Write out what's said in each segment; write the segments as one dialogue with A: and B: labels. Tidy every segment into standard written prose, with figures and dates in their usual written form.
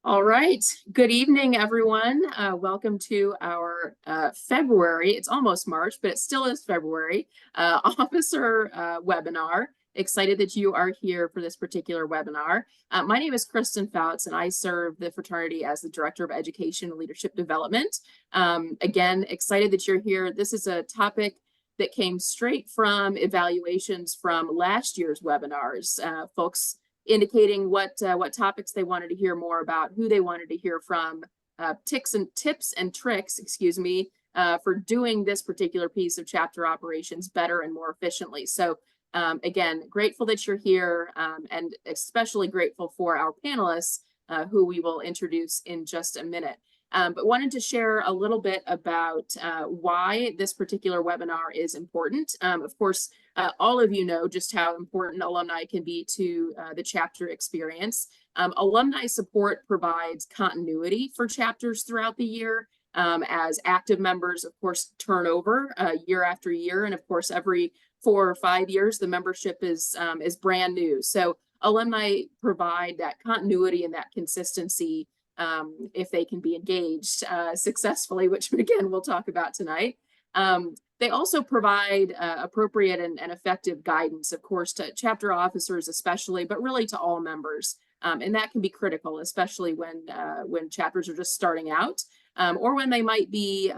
A: All right. Good evening, everyone. Welcome to our February. It's almost March, but it still is February officer webinar. Excited that you are here for this particular webinar. My name is Kristen Fouts, and I serve the fraternity as the Director of Education and Leadership Development. Again, excited that you're here. This is a topic that came straight from evaluations from last year's webinars. Folks indicating what topics they wanted to hear more about, who they wanted to hear from, tips and tricks, excuse me, for doing this particular piece of chapter operations better and more efficiently. So again, grateful that you're here, and especially grateful for our panelists, who we will introduce in just a minute. But wanted to share a little bit about why this particular webinar is important. Of course, all of you know just how important alumni can be to the chapter experience. Alumni support provides continuity for chapters throughout the year, as active members, of course, turn over year after year. And of course, every 4 or 5 years, the membership is brand new. So alumni provide that continuity and that consistency if they can be engaged successfully, which again, we'll talk about tonight. They also provide appropriate and effective guidance, of course, to chapter officers especially, but really to all members. And that can be critical, especially when chapters are just starting out, or when they might be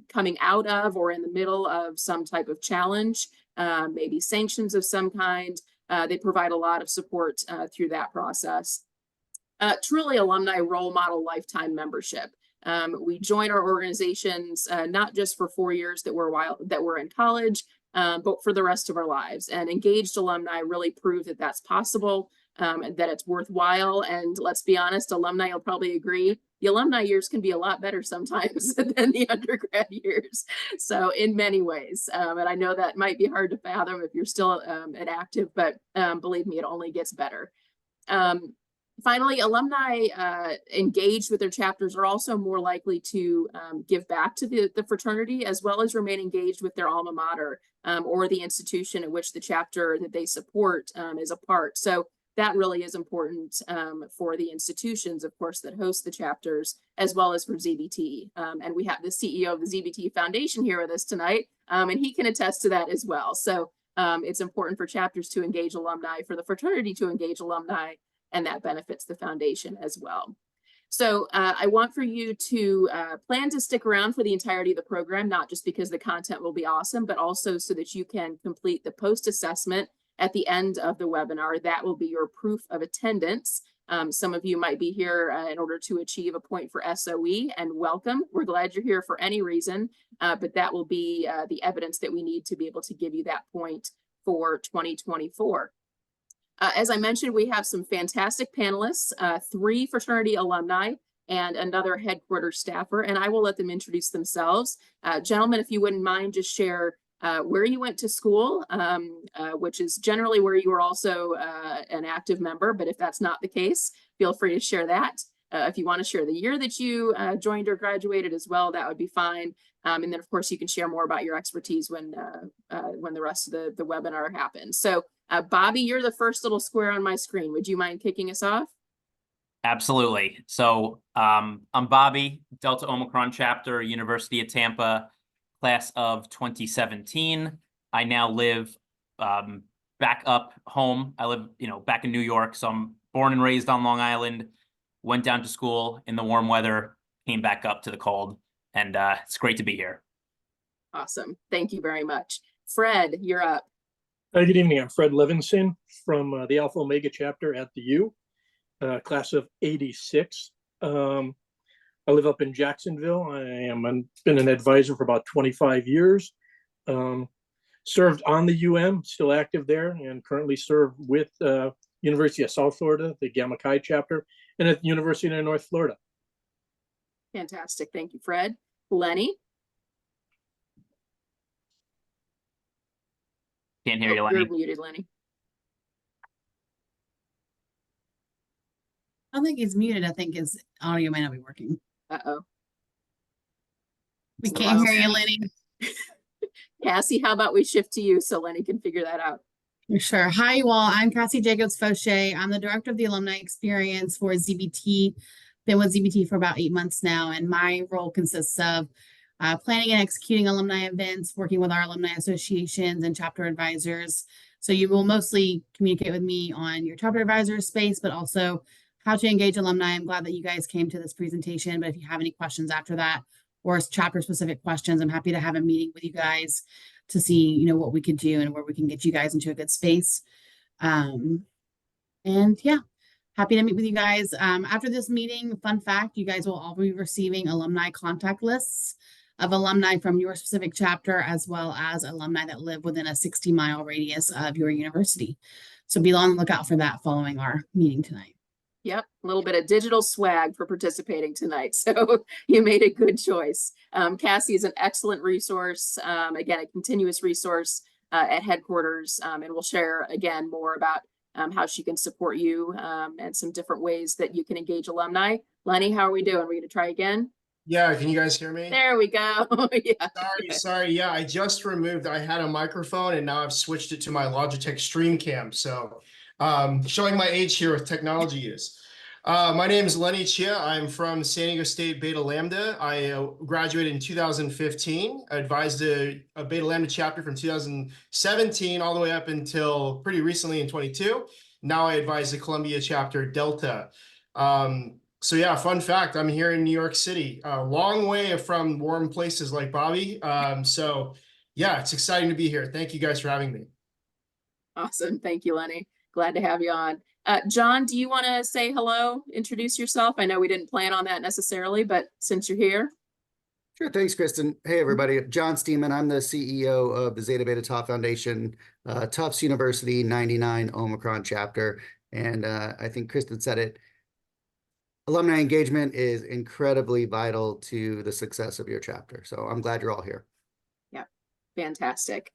A: coming out of or in the middle of some type of challenge, maybe sanctions of some kind. They provide a lot of support through that process. Truly alumni role model lifetime membership. We join our organizations not just for 4 years that we're in college, but for the rest of our lives. And engaged alumni really prove that that's possible, and that it's worthwhile. And let's be honest, alumni will probably agree, the alumni years can be a lot better sometimes than the undergrad years. So in many ways, and I know that might be hard to fathom if you're still an active, but believe me, it only gets better. Finally, alumni engaged with their chapters are also more likely to give back to the fraternity, as well as remain engaged with their alma mater or the institution in which the chapter that they support is a part. So that really is important for the institutions, of course, that host the chapters, as well as for ZBT. And we have the CEO of the ZBT Foundation here with us tonight, and he can attest to that as well. So it's important for chapters to engage alumni, for the fraternity to engage alumni, and that benefits the foundation as well. So I want for you to plan to stick around for the entirety of the program, not just because the content will be awesome, but also so that you can complete the post-assessment at the end of the webinar. That will be your proof of attendance. Some of you might be here in order to achieve a point for SOE, and welcome. We're glad you're here for any reason, but that will be the evidence that we need to be able to give you that point for 2024. As I mentioned, we have some fantastic panelists, 3 fraternity alumni and another headquarters staffer, and I will let them introduce themselves. Gentlemen, if you wouldn't mind, just share where you went to school, which is generally where you were also an active member, but if that's not the case, feel free to share that. If you want to share the year that you joined or graduated as well, that would be fine. And then, of course, you can share more about your expertise when the rest of the webinar happens. So, Bobby, you're the first little square on my screen. Would you mind kicking us off?
B: Absolutely. So I'm Bobby, Delta Omicron chapter, University of Tampa, class of 2017. I now live back up home. I live, back in New York. So I'm born and raised on Long Island, went down to school in the warm weather, came back up to the cold, and it's great to be here.
A: Awesome. Thank you very much. Fred, you're up.
C: Good evening. I'm Fred Levinson from the Alpha Omega chapter at the U, class of 86. I live up in Jacksonville. Been an advisor for about 25 years. Served on the UM, still active there, and currently serve with University of South Florida, the Gamma Chi chapter, and at the University of North Florida.
A: Fantastic. Thank you, Fred. Lenny?
B: Can't hear you, Lenny.
A: You're muted, Lenny.
D: I don't think he's muted. I think his audio may not be working.
A: Uh-oh.
D: We can't hear you, Lenny.
A: Cassie, how about we shift to you so Lenny can figure that out?
D: Sure. Hi, you all. I'm Cassie Jacobs-Fauché. I'm the director of the alumni experience for ZBT. been with ZBT for about 8 months now, and my role consists of planning and executing alumni events, working with our alumni associations and chapter advisors. So you will mostly communicate with me on your chapter advisor space, but also how to engage alumni. I'm glad that you guys came to this presentation, but if you have any questions after that or chapter specific questions, I'm happy to have a meeting with you guys to see, what we could do and where we can get you guys into a good space. And yeah, happy to meet with you guys. After this meeting, fun fact, you guys will all be receiving alumni contact lists of alumni from your specific chapter, as well as alumni that live within a 60-mile radius of your university. So be on the lookout for that following our meeting tonight.
A: Yep, a little bit of digital swag for participating tonight. So you made a good choice. Cassie is an excellent resource. Again, a continuous resource at headquarters, and we'll share again more about how she can support you and some different ways that you can engage alumni. Lenny, how are we doing? Are we going to try again?
E: Yeah, can you guys hear me?
A: There we go. Yeah.
E: Sorry. Yeah, I had a microphone and now I've switched it to my Logitech Stream Cam. So showing my age here with technology use. My name is Lenny Chia. I'm from San Diego State Beta Lambda. I graduated in 2015. I advised a Beta Lambda chapter from 2017 all the way up until pretty recently in 22. Now I advise the Columbia chapter Delta. So yeah, fun fact, I'm here in New York City, a long way from warm places like Bobby. So yeah, it's exciting to be here. Thank you guys for having me.
A: Awesome. Thank you, Lenny. Glad to have you on. John, do you want to say hello, introduce yourself? I know we didn't plan on that necessarily, but since you're here.
F: Sure. Thanks, Kristen. Hey, everybody. John Steeman. I'm the CEO of the Zeta Beta Tau Foundation, Tufts University 99 Omicron chapter. And I think Kristen said it. Alumni engagement is incredibly vital to the success of your chapter. So I'm glad you're all here.
A: Yeah, fantastic.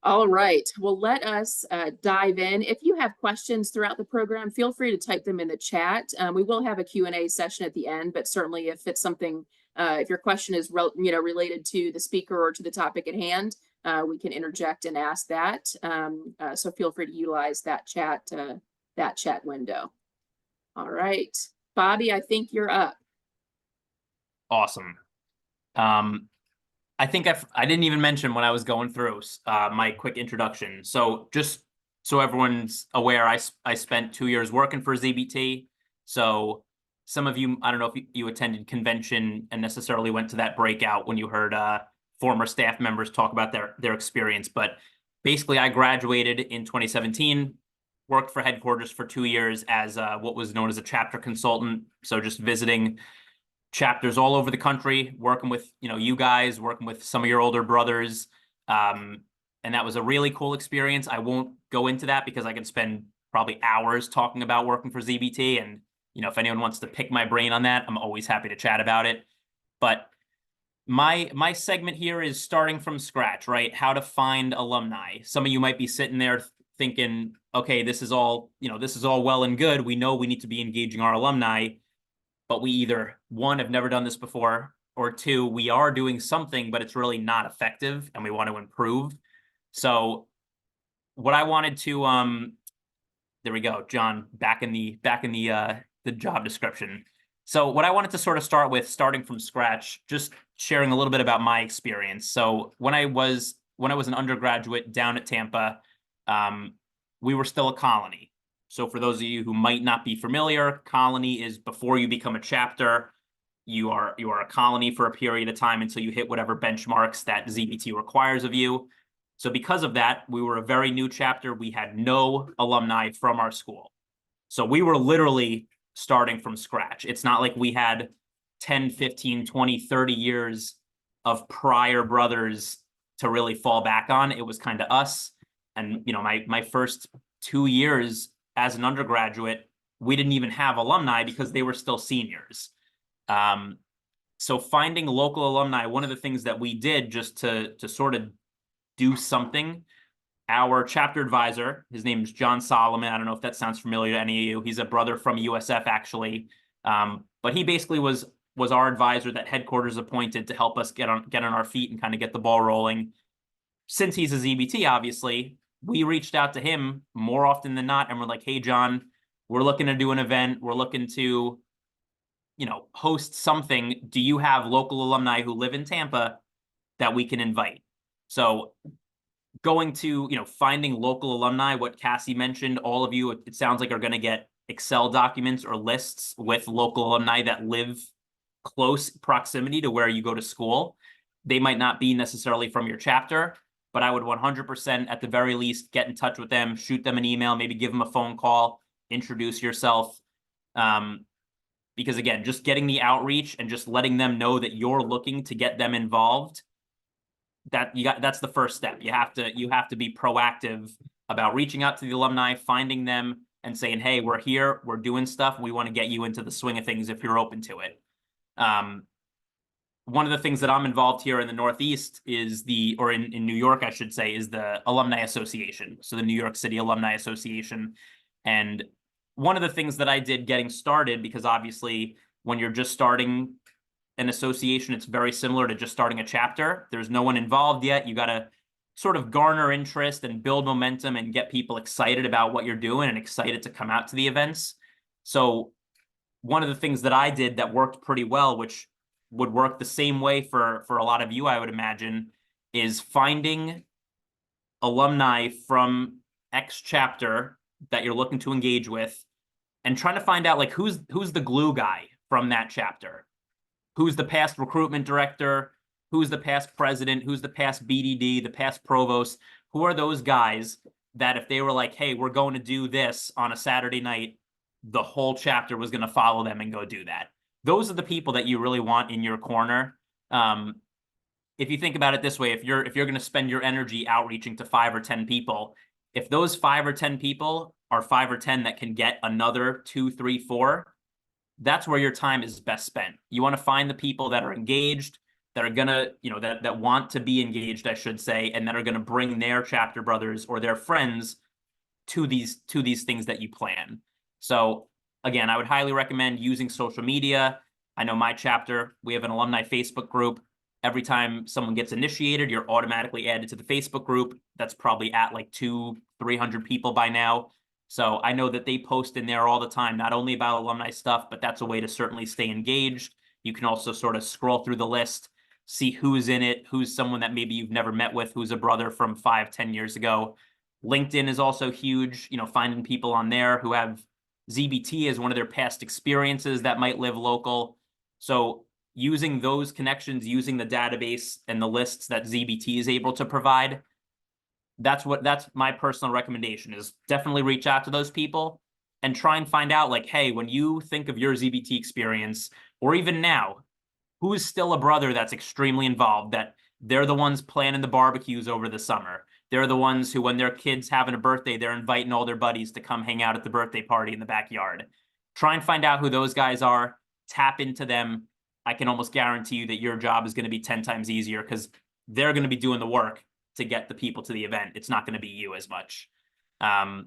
A: All right, well, let us dive in. If you have questions throughout the program, feel free to type them in the chat. We will have a Q&A session at the end, but certainly if it's something, if your question is related to the speaker or to the topic at hand, we can interject and ask that. So feel free to utilize that chat window. All right. Bobby, I think you're up.
B: Awesome. I think I didn't even mention when I was going through my quick introduction. So just so everyone's aware, I spent 2 years working for ZBT. So some of you, I don't know if you attended convention and necessarily went to that breakout when you heard former staff members talk about their experience. But basically, I graduated in 2017. Worked for headquarters for 2 years as what was known as a chapter consultant. So just visiting chapters all over the country, working with you guys, working with some of your older brothers. And that was a really cool experience. I won't go into that because I could spend probably hours talking about working for ZBT. And if anyone wants to pick my brain on that, I'm always happy to chat about it. But my segment here is starting from scratch, right? How to find alumni. Some of you might be sitting there thinking, okay, this is all well and good. We know we need to be engaging our alumni, but we either, one, have never done this before, or two, we are doing something, but it's really not effective and we want to improve. So what I wanted to, there we go, John, back in the job description. So what I wanted to sort of start with, starting from scratch, just sharing a little bit about my experience. So when I was an undergraduate down at Tampa, we were still a colony. So for those of you who might not be familiar, colony is before you become a chapter, you are a colony for a period of time until you hit whatever benchmarks that ZBT requires of you. So because of that, we were a very new chapter. We had no alumni from our school. So we were literally starting from scratch. It's not like we had 10, 15, 20, 30 years of prior brothers to really fall back on. It was kind of us. And my first 2 years as an undergraduate, we didn't even have alumni because they were still seniors. So finding local alumni, one of the things that we did just to sort of do something, our chapter advisor, his name is John Solomon. I don't know if that sounds familiar to any of you. He's a brother from USF, actually. But he basically was our advisor that headquarters appointed to help us get on our feet and kind of get the ball rolling. Since he's a ZBT, obviously, we reached out to him more often than not, and we're like, hey, John, we're looking to do an event. We're looking to host something, do you have local alumni who live in Tampa that we can invite? So going to, finding local alumni, what Cassie mentioned, all of you, it sounds like are going to get Excel documents or lists with local alumni that live close proximity to where you go to school. They might not be necessarily from your chapter, but I would 100% at the very least get in touch with them, shoot them an email, maybe give them a phone call, introduce yourself. Because again, just getting the outreach and just letting them know that you're looking to get them involved, that's the first step. You have to be proactive about reaching out to the alumni, finding them and saying, hey, we're here, we're doing stuff. We want to get you into the swing of things if you're open to it. One of the things that I'm involved here in the Northeast is in New York, I should say, is the Alumni Association. So the New York City Alumni Association. And one of the things that I did getting started, because obviously when you're just starting an association, it's very similar to just starting a chapter. There's no one involved yet. You got to sort of garner interest and build momentum and get people excited about what you're doing and excited to come out to the events. So one of the things that I did that worked pretty well, which would work the same way for a lot of you, I would imagine, is finding alumni from X chapter that you're looking to engage with and trying to find out like who's the glue guy from that chapter. Who's the past recruitment director? Who's the past president? Who's the past BDD, the past provost? Who are those guys that if they were like, hey, we're going to do this on a Saturday night, the whole chapter was going to follow them and go do that? Those are the people that you really want in your corner. If you think about it this way, if you're going to spend your energy outreaching to 5 or 10 people, if those 5 or 10 people are 5 or 10 that can get another 2, 3, 4, that's where your time is best spent. You want to find the people that are engaged, that are going to, that want to be engaged, I should say, and that are going to bring their chapter brothers or their friends to these things that you plan. So again, I would highly recommend using social media. I know my chapter, we have an alumni Facebook group. Every time someone gets initiated, you're automatically added to the Facebook group. That's probably at like 200-300 people by now. So I know that they post in there all the time, not only about alumni stuff, but that's a way to certainly stay engaged. You can also sort of scroll through the list, see who's in it, who's someone that maybe you've never met with, who's a brother from 5-10 years ago. LinkedIn is also huge, finding people on there who have ZBT as one of their past experiences that might live local. So using those connections, using the database and the lists that ZBT is able to provide, that's my personal recommendation, is definitely reach out to those people and try and find out like, hey, when you think of your ZBT experience, or even now, who is still a brother that's extremely involved, that they're the ones planning the barbecues over the summer. They're the ones who, when their kid's having a birthday, they're inviting all their buddies to come hang out at the birthday party in the backyard. Try and find out who those guys are, tap into them. I can almost guarantee you that your job is going to be 10 times easier because they're going to be doing the work to get the people to the event. It's not going to be you as much. And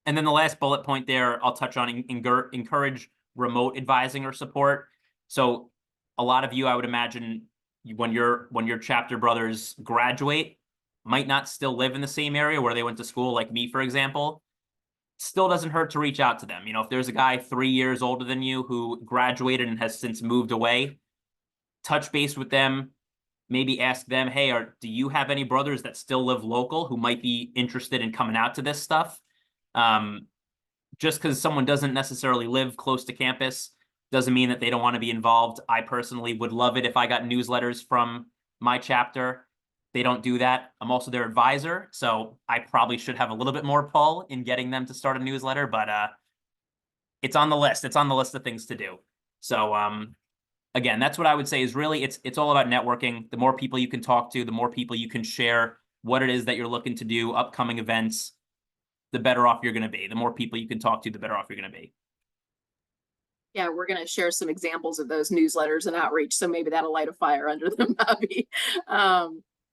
B: then the last bullet point there, I'll touch on encourage remote advising or support. So a lot of you, I would imagine, when your chapter brothers graduate, might not still live in the same area where they went to school, like me, for example. Still doesn't hurt to reach out to them. If there's a guy 3 years older than you who graduated and has since moved away, touch base with them. Maybe ask them, hey, do you have any brothers that still live local who might be interested in coming out to this stuff? Just because someone doesn't necessarily live close to campus doesn't mean that they don't want to be involved. I personally would love it if I got newsletters from my chapter. They don't do that. I'm also their advisor, so I probably should have a little bit more pull in getting them to start a newsletter, but it's on the list. It's on the list of things to do. So again, that's what I would say is really it's all about networking. The more people you can talk to, the more people you can share what it is that you're looking to do, upcoming events, the better off you're going to be. The more people you can talk to, the better off you're going to be.
A: Yeah, we're going to share some examples of those newsletters and outreach, so maybe that'll light a fire under them, Bobby.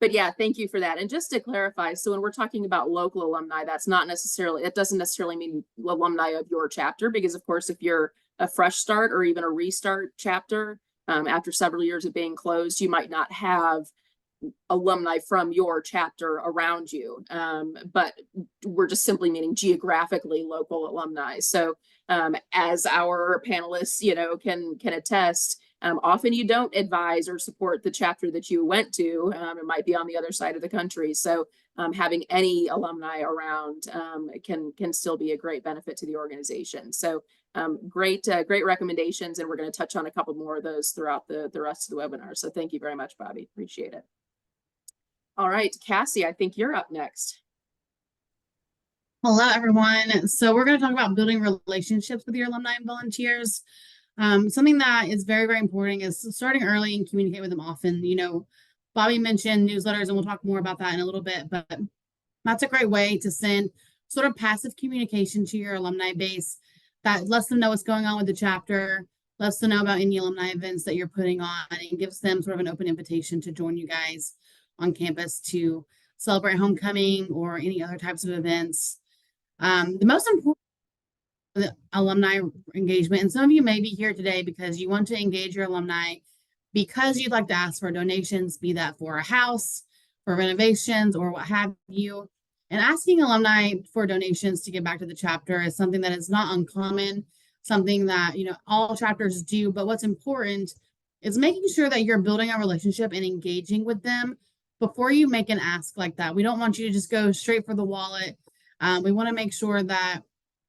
A: But yeah, thank you for that. And just to clarify, so when we're talking about local alumni, it doesn't necessarily mean alumni of your chapter, because of course, if you're a fresh start or even a restart chapter, after several years of being closed, you might not have alumni from your chapter around you. But we're just simply meaning geographically local alumni. So as our panelists, can attest, often you don't advise or support the chapter that you went to. It might be on the other side of the country. So having any alumni around can still be a great benefit to the organization. So great recommendations, and we're going to touch on a couple more of those throughout the rest of the webinar. So thank you very much, Bobby. Appreciate it. All right, Cassie, I think you're up next.
D: Hello, everyone. So we're going to talk about building relationships with your alumni and volunteers. Something that is very, very important is starting early and communicate with them often. Bobby mentioned newsletters, and we'll talk more about that in a little bit, but that's a great way to send sort of passive communication to your alumni base that lets them know what's going on with the chapter, lets them know about any alumni events that you're putting on, and gives them sort of an open invitation to join you guys on campus to celebrate homecoming or any other types of events. The most important alumni engagement, and some of you may be here today because you want to engage your alumni because you'd like to ask for donations, be that for a house, for renovations, or what have you. And asking alumni for donations to give back to the chapter is something that is not uncommon, something that all chapters do. But what's important is making sure that you're building a relationship and engaging with them before you make an ask like that. We don't want you to just go straight for the wallet. We want to make sure that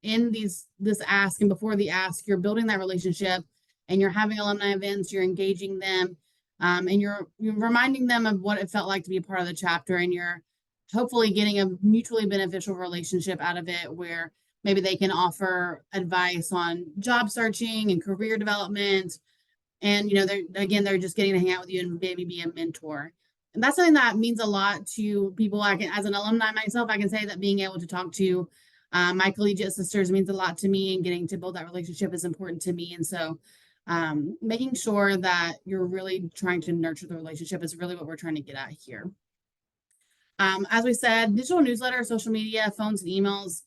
D: in this ask and before the ask, you're building that relationship and you're having alumni events, you're engaging them, and you're reminding them of what it felt like to be a part of the chapter, and you're hopefully getting a mutually beneficial relationship out of it where maybe they can offer advice on job searching and career development. And, they're just getting to hang out with you and maybe be a mentor. And that's something that means a lot to people. As an alumni myself, I can say that being able to talk to my collegiate sisters means a lot to me, and getting to build that relationship is important to me. And so making sure that you're really trying to nurture the relationship is really what we're trying to get at here. As we said, digital newsletter, social media, phones, and emails,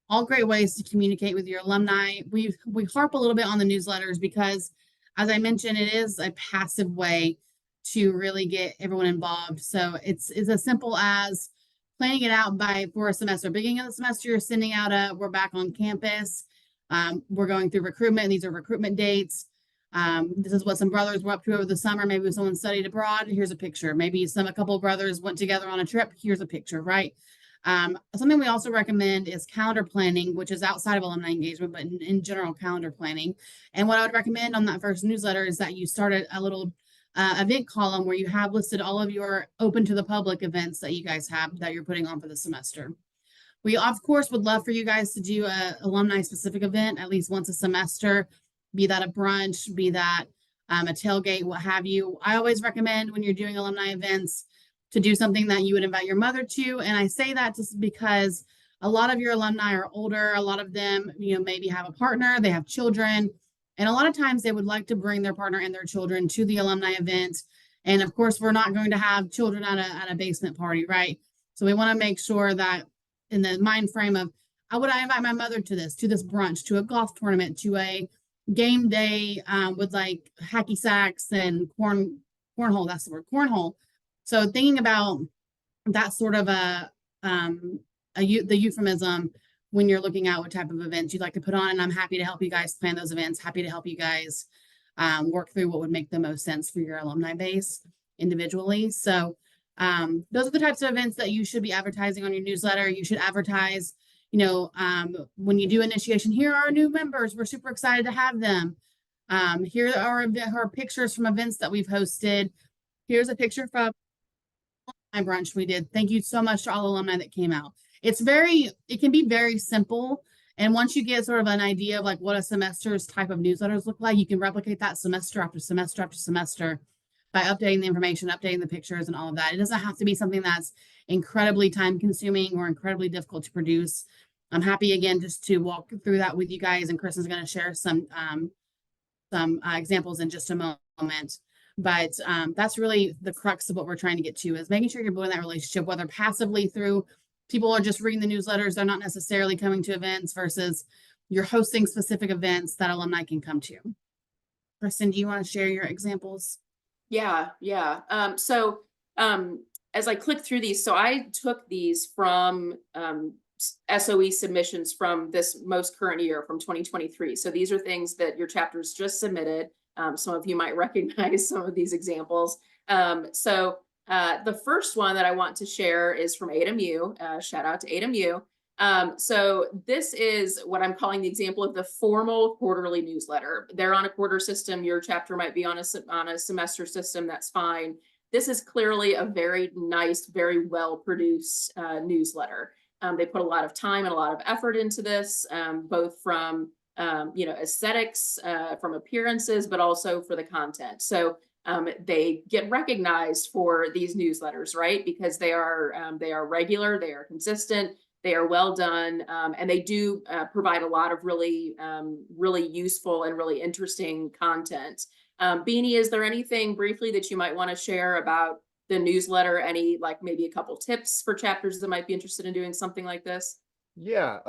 D: all great ways to communicate with your alumni. We harp a little bit on the newsletters because, as I mentioned, it is a passive way to really get everyone involved. So it's as simple as planning it out for a semester. Beginning of the semester, you're sending out we're back on campus. We're going through recruitment. These are recruitment dates. This is what some brothers were up to over the summer. Maybe someone studied abroad. Here's a picture. Maybe a couple of brothers went together on a trip. Here's a picture, right? Something we also recommend is calendar planning, which is outside of alumni engagement, but in general, calendar planning. And what I would recommend on that first newsletter is that you start a little event column where you have listed all of your open to the public events that you guys have that you're putting on for the semester. We, of course, would love for you guys to do a alumni specific event at least once a semester, be that a brunch, be that a tailgate, what have you. I always recommend when you're doing alumni events to do something that you would invite your mother to. And I say that just because a lot of your alumni are older. A lot of them, maybe have a partner, they have children. And a lot of times they would like to bring their partner and their children to the alumni event. And of course, we're not going to have children at a basement party, right? So we want to make sure that in the mind frame of, how would I invite my mother to this brunch, to a golf tournament, to a game day with like hacky sacks and cornhole, that's the word, cornhole. So thinking about that sort of the euphemism when you're looking at what type of events you'd like to put on. And I'm happy to help you guys plan those events, happy to help you guys work through what would make the most sense for your alumni base individually. So those are the types of events that you should be advertising on your newsletter. You should advertise, when you do initiation, here are our new members. We're super excited to have them. Here are our pictures from events that we've hosted. Here's a picture from my brunch we did. Thank you so much to all alumni that came out. It can be very simple. And once you get sort of an idea of like what a semester's type of newsletters look like, you can replicate that semester after semester after semester by updating the information, updating the pictures and all of that. It doesn't have to be something that's incredibly time consuming or incredibly difficult to produce. I'm happy again just to walk through that with you guys, and Kristen's going to share some examples in just a moment. But that's really the crux of what we're trying to get to, is making sure you're building that relationship, whether passively through people are just reading the newsletters, they're not necessarily coming to events, versus you're hosting specific events that alumni can come to. Kristen, do you want to share your examples?
A: Yeah. So as I click through these, so I took these from SOE submissions from this most current year, from 2023. So these are things that your chapters just submitted. Some of you might recognize some of these examples. The first one that I want to share is from ADMU. Shout out to ADMU. So this is what I'm calling the example of the formal quarterly newsletter. They're on a quarter system. Your chapter might be on a semester system. That's fine. This is clearly a very nice, very well-produced newsletter. They put a lot of time and a lot of effort into this, both from aesthetics, from appearances, but also for the content. So they get recognized for these newsletters, right? Because they are regular, they are consistent, they are well done, and they do provide a lot of really useful and really interesting content. Beanie, is there anything briefly that you might want to share about the newsletter? Any, like maybe a couple tips for chapters that might be interested in doing something like this?
G: Yeah,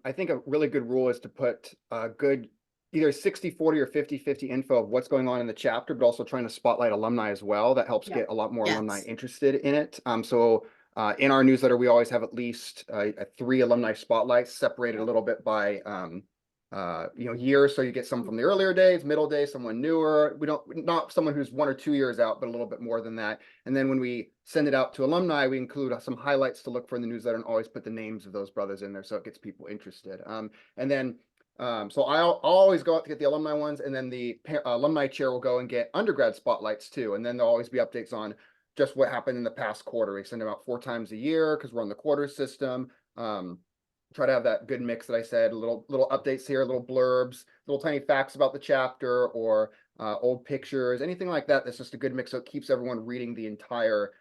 G: I think a really good rule is to put good either 60-40 or 50-50 info of what's going on in the chapter, but also trying to spotlight alumni as well. That helps get a lot more alumni interested in it. In our newsletter, we always have at least 3 alumni spotlights separated a little bit by years. So you get some from the earlier days, middle days, someone newer. Not someone who's 1 or 2 years out, but a little bit more than that. And then when we send it out to alumni, we include some highlights to look for in the newsletter and always put the names of those brothers in there so it gets people interested. So I'll always go out to get the alumni ones, and then the alumni chair will go and get undergrad spotlights too. And then there'll always be updates on just what happened in the past quarter. We send them out 4 times a year because we're on the quarter system. Try to have that good mix that I said, little updates here, little blurbs, little tiny facts about the chapter, or old pictures, anything like that. That's just a good mix, so it keeps everyone reading the entire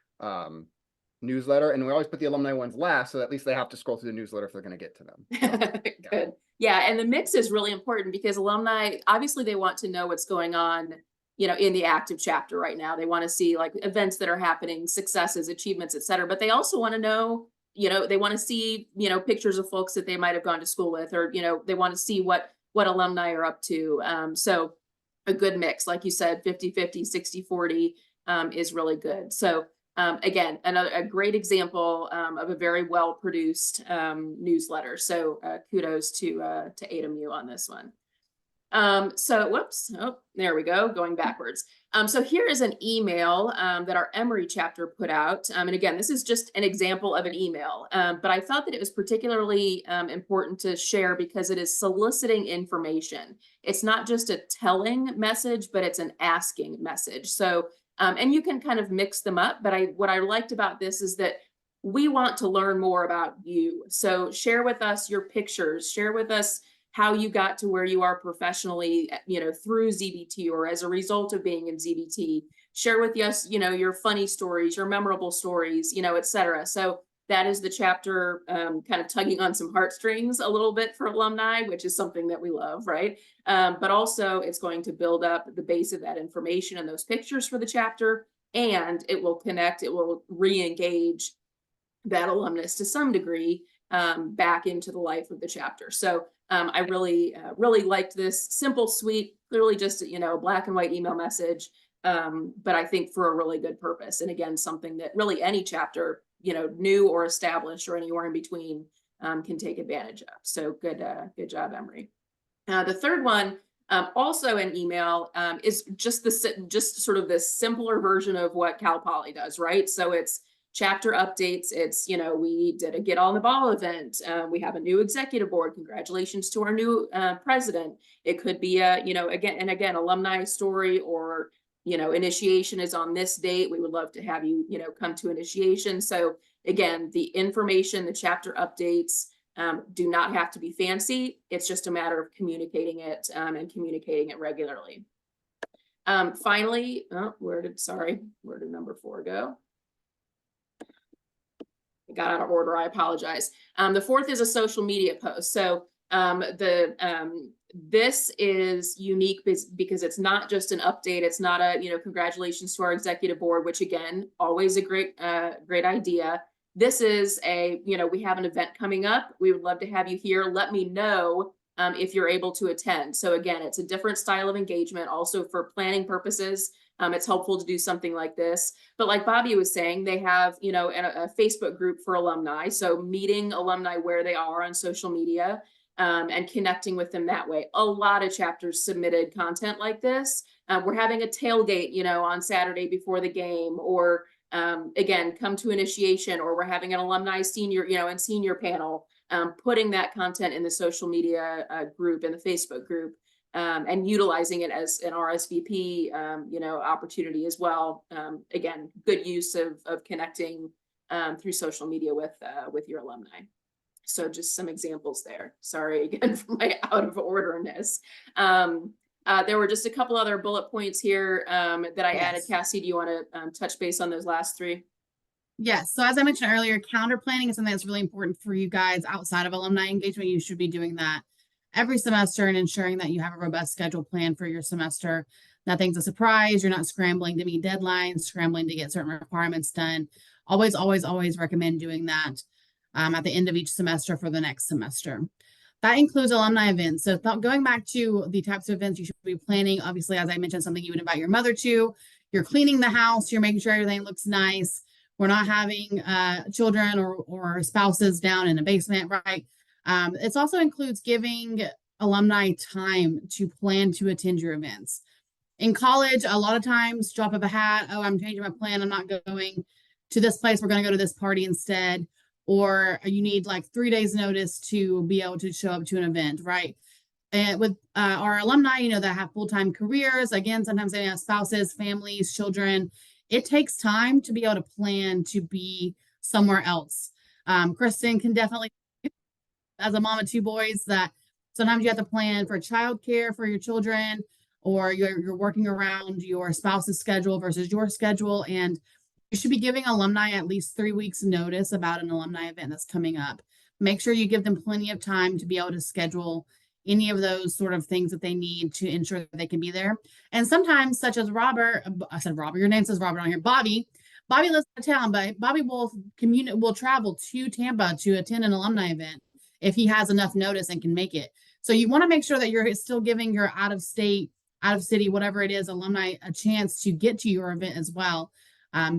G: newsletter. And we always put the alumni ones last, so at least they have to scroll through the newsletter if they're going to get to them.
A: Good. Yeah, and the mix is really important because alumni, obviously they want to know what's going on, in the active chapter right now. They want to see like events that are happening, successes, achievements, et cetera. But they also want to know, they want to see, pictures of folks that they might have gone to school with, or, they want to see what alumni are up to. So a good mix, like you said, 50-50, 60-40 is really good. So again, a great example of a very well produced newsletter. So kudos to ADMU on this one. There we go, going backwards. So here is an email that our Emory chapter put out. And again, this is just an example of an email, but I thought that it was particularly important to share because it is soliciting information. It's not just a telling message, but it's an asking message. So, and you can kind of mix them up, but what I liked about this is that we want to learn more about you. So share with us your pictures, share with us how you got to where you are professionally, through ZBT or as a result of being in ZBT. Share with us, your funny stories, your memorable stories, et cetera. So that is the chapter kind of tugging on some heartstrings a little bit for alumni, which is something that we love, right? But also it's going to build up the base of that information and those pictures for the chapter, and it will re-engage that alumnus to some degree back into the life of the chapter. So I really liked this. Simple, sweet, clearly just, a black and white email message, but I think for a really good purpose. And again, something that really any chapter, new or established or anywhere in between can take advantage of. So good job, Emory. The third one, also an email, is just sort of this simpler version of what Cal Poly does, right? So it's chapter updates. It's, we did a Get On the Ball event. We have a new executive board. Congratulations to our new president. It could be again, alumni story, or, initiation is on this date. We would love to have you, come to initiation. So again, the information, the chapter updates do not have to be fancy. It's just a matter of communicating it and communicating it regularly. Finally, where did number 4 go? Got out of order. I apologize. The fourth is a social media post. So this is unique because it's not just an update. It's not a, congratulations to our executive board, which again, always a great idea. This is we have an event coming up. We would love to have you here. Let me know if you're able to attend. So again, it's a different style of engagement also for planning purposes. It's helpful to do something like this. But like Bobby was saying, they have, you know, a Facebook group for alumni. So meeting alumni where they are on social media, and connecting with them that way. A lot of chapters submitted content like this. We're having a tailgate, you know, on Saturday before the game, or again, come to initiation, or we're having an alumni senior, you know, and senior panel, putting that content in the social media group, in the Facebook group, and utilizing it as an RSVP, you know, opportunity as well. Again, good use of connecting through social media with your alumni. So just some examples there. Sorry again for my out of orderness. There were just a couple other bullet points here that I added.
D: Yes.
A: Cassie, do you want to touch base on those last three?
D: Yes. So as I mentioned earlier, calendar planning is something that's really important for you guys outside of alumni engagement. You should be doing that every semester and ensuring that you have a robust schedule plan for your semester. Nothing's a surprise. You're not scrambling to meet deadlines, scrambling to get certain requirements done. Always, always, always recommend doing that at the end of each semester for the next semester. That includes alumni events. So going back to the types of events you should be planning, obviously, as I mentioned, something you would invite your mother to. You're cleaning the house. You're making sure everything looks nice. We're not having children or spouses down in a basement, right? It also includes giving alumni time to plan to attend your events. In college, a lot of times, drop of a hat, oh, I'm changing my plan. I'm not going to this place. We're going to go to this party instead. Or you need like 3 days notice to be able to show up to an event, right? And with our alumni, you know, that have full-time careers, again, sometimes they have spouses, families, children. It takes time to be able to plan to be somewhere else. Kristen can definitely, as a mom of 2 boys, that sometimes you have to plan for childcare for your children, or you're working around your spouse's schedule versus your schedule. And you should be giving alumni at least 3 weeks notice about an alumni event that's coming up. Make sure you give them plenty of time to be able to schedule any of those sort of things that they need to ensure that they can be there. And sometimes, such as Robert, I said Robert, your name says Robert on here, Bobby lives out of town, but Bobby will travel to Tampa to attend an alumni event if he has enough notice and can make it. So you want to make sure that you're still giving your out of state, out of city, whatever it is, alumni a chance to get to your event as well.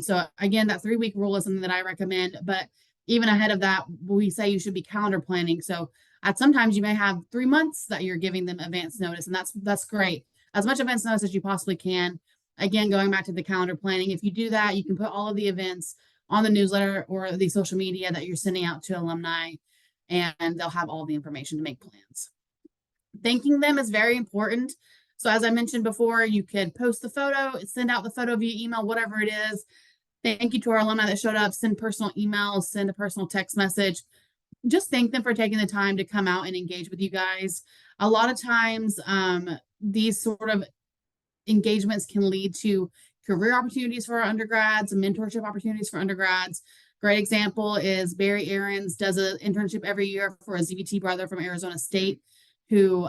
D: So again, that 3-week rule is something that I recommend, but even ahead of that, we say you should be calendar planning. So sometimes you may have 3 months that you're giving them advance notice, and that's great. As much advance notice as you possibly can. Again, going back to the calendar planning, if you do that, you can put all of the events on the newsletter or the social media that you're sending out to alumni, and they'll have all the information to make plans. Thanking them is very important. So as I mentioned before, you could post the photo, send out the photo via email, whatever it is. Thank you to our alumni that showed up, send personal emails, send a personal text message. Just thank them for taking the time to come out and engage with you guys. A lot of times, these sort of engagements can lead to career opportunities for our undergrads and mentorship opportunities for undergrads. Great example is Barry Aarons does an internship every year for a ZBT brother from Arizona State, who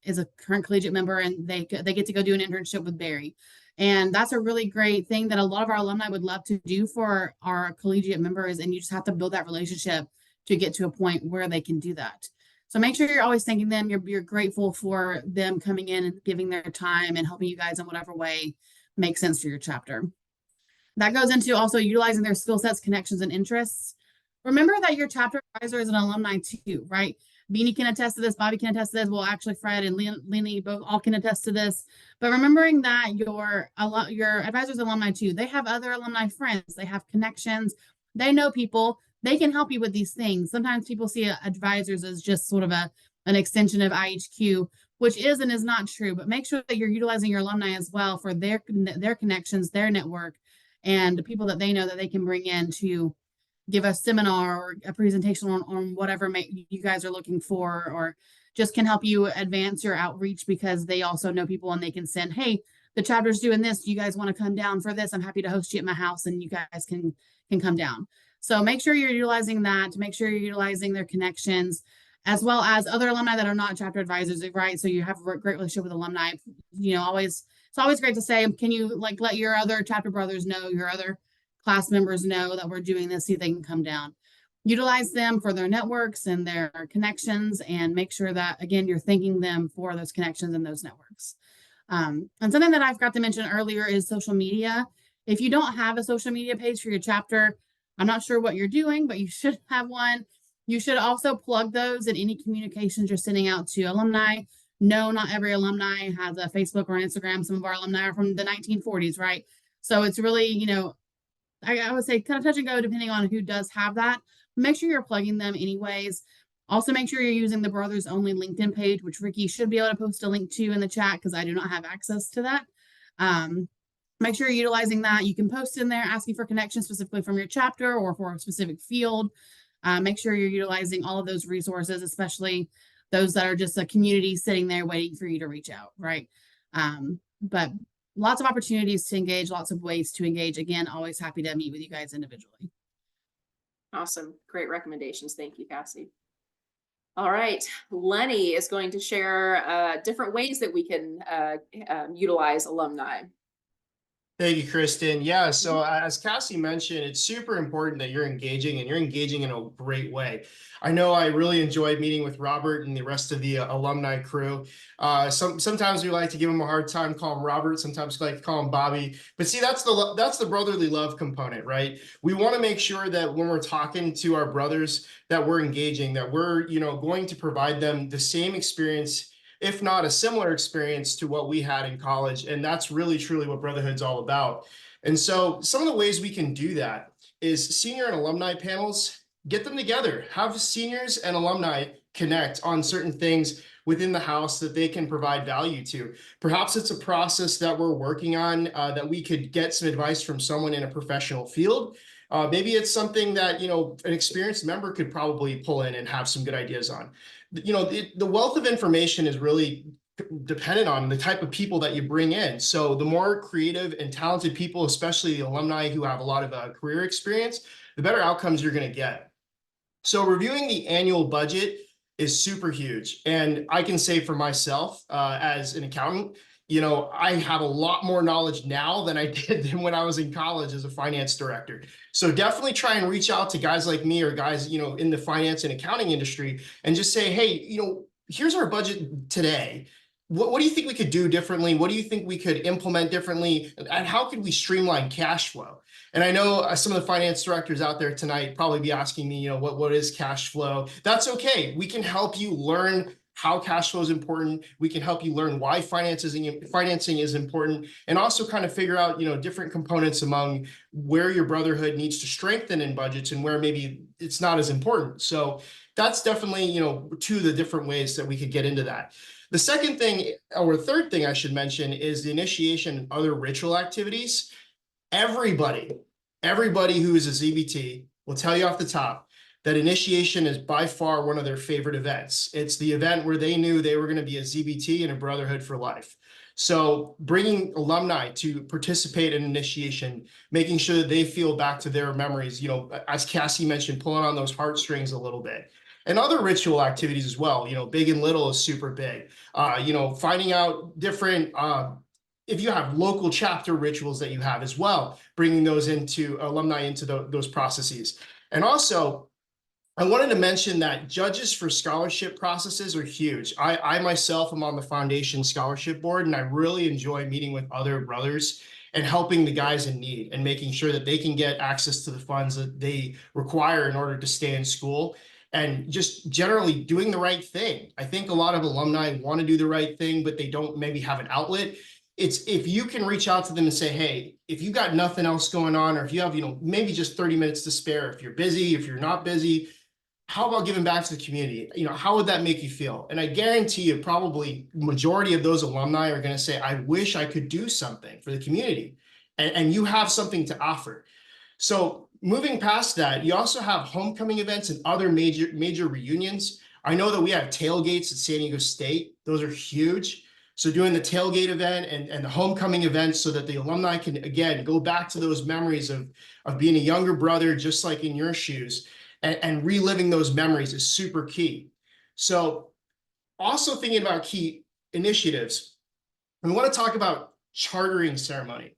D: is a current collegiate member, and they get to go do an internship with Barry. And that's a really great thing that a lot of our alumni would love to do for our collegiate members. And you just have to build that relationship to get to a point where they can do that. So make sure you're always thanking them. You're grateful for them coming in and giving their time and helping you guys in whatever way makes sense for your chapter. That goes into also utilizing their skill sets, connections, and interests. Remember that your chapter advisor is an alumni too, right? Beanie can attest to this, Bobby can attest to this. Well, actually, Fred and Lenny both all can attest to this. But remembering that your advisor's alumni too, they have other alumni friends, they have connections, they know people, they can help you with these things. Sometimes people see advisors as just sort of an extension of IHQ, which is and is not true. But make sure that you're utilizing your alumni as well for their connections, their network, and the people that they know that they can bring in to give a seminar or a presentation on whatever you guys are looking for, or just can help you advance your outreach because they also know people and they can send, hey, the chapter's doing this. Do you guys want to come down for this? I'm happy to host you at my house and you guys can come down. So make sure you're utilizing that, to make sure you're utilizing their connections, as well as other alumni that are not chapter advisors, right? So you have a great relationship with alumni. You know, it's always great to say, can you like let your other chapter brothers know, your other class members know that we're doing this, see if they can come down. Utilize them for their networks and their connections, and make sure that, again, you're thanking them for those connections and those networks. And something that I forgot to mention earlier is social media. If you don't have a social media page for your chapter, I'm not sure what you're doing, but you should have one. You should also plug those in any communications you're sending out to alumni. No, not every alumni has a Facebook or Instagram. Some of our alumni are from the 1940s, right? So it's really, I would say kind of touch and go depending on who does have that. Make sure you're plugging them anyways. Also, make sure you're using the Brothers Only LinkedIn page, which Ricky should be able to post a link to in the chat because I do not have access to that. Make sure you're utilizing that. You can post in there asking for connections specifically from your chapter or for a specific field. Make sure you're utilizing all of those resources, especially those that are just a community sitting there waiting for you to reach out, right? But lots of opportunities to engage, lots of ways to engage. Again, always happy to meet with you guys individually.
A: Awesome. Great recommendations. Thank you, Cassie. All right. Lenny is going to share different ways that we can utilize alumni.
E: Thank you, Kristen. Yeah, so as Cassie mentioned, it's super important that you're engaging and you're engaging in a great way. I know I really enjoyed meeting with Robert and the rest of the alumni crew. Sometimes we like to give him a hard time, call him Robert. Sometimes we like to call him Bobby. But see, that's the brotherly love component, right? We want to make sure that when we're talking to our brothers, that we're engaging, that we're going to provide them the same experience, if not a similar experience to what we had in college. And that's really, truly what Brotherhood's all about. And so some of the ways we can do that is senior and alumni panels, get them together, have seniors and alumni connect on certain things within the house that they can provide value to. Perhaps it's a process that we're working on that we could get some advice from someone in a professional field. Maybe it's something that, an experienced member could probably pull in and have some good ideas on. The wealth of information is really dependent on the type of people that you bring in. So the more creative and talented people, especially the alumni who have a lot of career experience, the better outcomes you're going to get. So reviewing the annual budget is super huge. And I can say for myself, as an accountant, I have a lot more knowledge now than I did when I was in college as a finance director. So definitely try and reach out to guys like me or guys, in the finance and accounting industry and just say, hey, here's our budget today. What do you think we could do differently? What do you think we could implement differently? And how could we streamline cash flow? And I know some of the finance directors out there tonight probably be asking me, what is cash flow? That's okay. We can help you learn how cash flow is important. We can help you learn why financing is important, and also kind of figure out, different components among where your brotherhood needs to strengthen in budgets and where maybe it's not as important. So that's definitely, two of the different ways that we could get into that. The second thing, or third thing I should mention, is the initiation and other ritual activities. Everybody who is a ZBT will tell you off the top that initiation is by far one of their favorite events. It's the event where they knew they were going to be a ZBT and a brotherhood for life. So bringing alumni to participate in initiation, making sure that they feel back to their memories, as Cassie mentioned, pulling on those heartstrings a little bit. And other ritual activities as well, big and little is super big. Finding out different, if you have local chapter rituals that you have as well, bringing those into alumni into those processes. And also, I wanted to mention that judges for scholarship processes are huge. I myself am on the foundation scholarship board, and I really enjoy meeting with other brothers and helping the guys in need and making sure that they can get access to the funds that they require in order to stay in school, and just generally doing the right thing. I think a lot of alumni want to do the right thing, but they don't maybe have an outlet. It's if you can reach out to them and say, hey, if you got nothing else going on, or if you have, maybe just 30 minutes to spare, if you're busy, if you're not busy, how about giving back to the community? How would that make you feel? And I guarantee you, probably majority of those alumni are going to say, I wish I could do something for the community. And you have something to offer. So moving past that, you also have homecoming events and other major reunions. I know that we have tailgates at San Diego State. Those are huge. So doing the tailgate event and the homecoming events so that the alumni can, again, go back to those memories of being a younger brother, just like in your shoes, and reliving those memories is super key. So also thinking about key initiatives, we want to talk about chartering ceremony.